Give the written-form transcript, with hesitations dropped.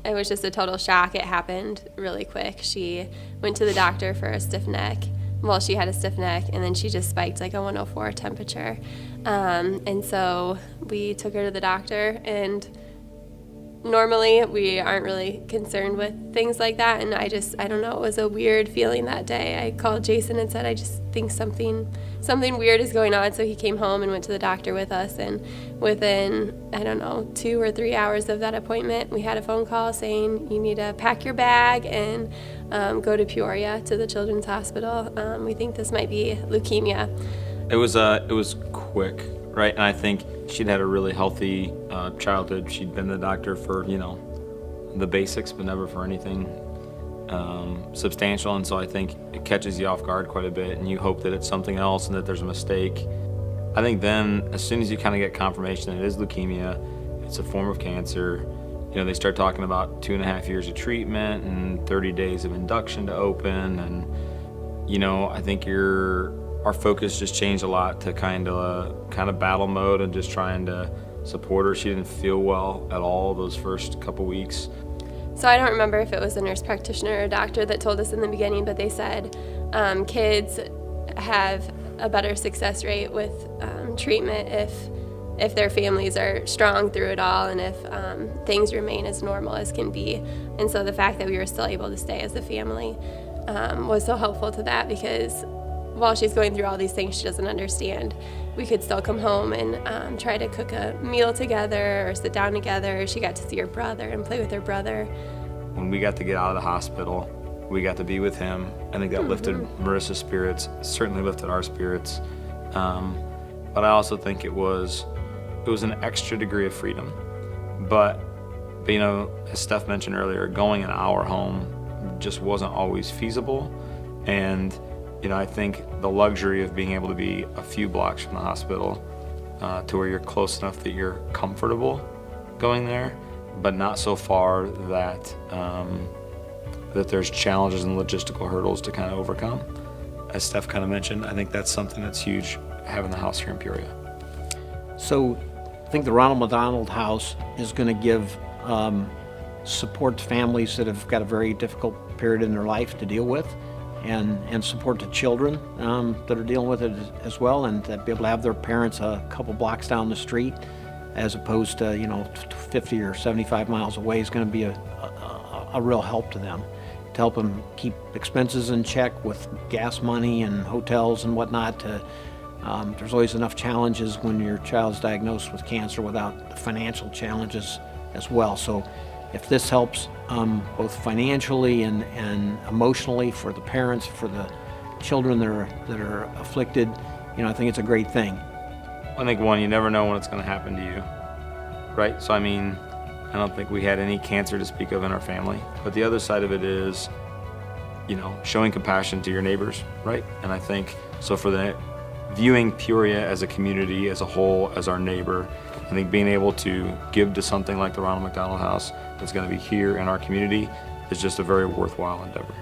it was just a total shock. It happened really quick. She went to the doctor for a stiff neck. Well, she had a stiff neck, and then she just spiked like a 104 temperature. And so we took her to the doctor, and normally we aren't really concerned with things like that. And I don't know, it was a weird feeling that day. I called Jason and said, I just think something weird is going on. So he came home and went to the doctor with us. And within, 2 or 3 hours of that appointment, we had a phone call saying, you need to pack your bag and go to Peoria to the Children's Hospital. We think this might be leukemia. It was quick, right? And I think she'd had a really healthy childhood. She'd been to the doctor for, the basics, but never for anything substantial. And so I think it catches you off guard quite a bit, and you hope that it's something else and that there's a mistake. I think then, as soon as you kind of get confirmation that it is leukemia, it's a form of cancer, they start talking about 2.5 years of treatment and 30 days of induction to open. And, I think our focus just changed a lot to kind of battle mode and just trying to support her. She didn't feel well at all those first couple weeks. So I don't remember if it was a nurse practitioner or a doctor that told us in the beginning, but they said kids have a better success rate with treatment if their families are strong through it all, and if things remain as normal as can be. And so the fact that we were still able to stay as a family was so helpful to that, because while she's going through all these things she doesn't understand, we could still come home and try to cook a meal together or sit down together. She got to see her brother and play with her brother. When we got to get out of the hospital, we got to be with him. I think that lifted Marissa's spirits, certainly lifted our spirits. But I also think it was an extra degree of freedom. But as Steph mentioned earlier, going in our home just wasn't always feasible. And I think the luxury of being able to be a few blocks from the hospital to where you're close enough that you're comfortable going there, but not so far that that there's challenges and logistical hurdles to kind of overcome. As Steph kind of mentioned, I think that's something that's huge, having the house here in Peoria. So I think the Ronald McDonald House is going to give support to families that have got a very difficult period in their life to deal with, and support to children that are dealing with it as well, and to be able to have their parents a couple blocks down the street as opposed to 50 or 75 miles away is going to be a real help to them, to help them keep expenses in check with gas money and hotels and whatnot. There's always enough challenges when your child's diagnosed with cancer without the financial challenges as well. So if this helps both financially and emotionally for the parents, for the children that are afflicted, I think it's a great thing. I think, one, you never know when it's going to happen to you, right? So, I don't think we had any cancer to speak of in our family. But the other side of it is, showing compassion to your neighbors, right? And I think, so for viewing Peoria as a community, as a whole, as our neighbor, I think being able to give to something like the Ronald McDonald House that's going to be here in our community is just a very worthwhile endeavor.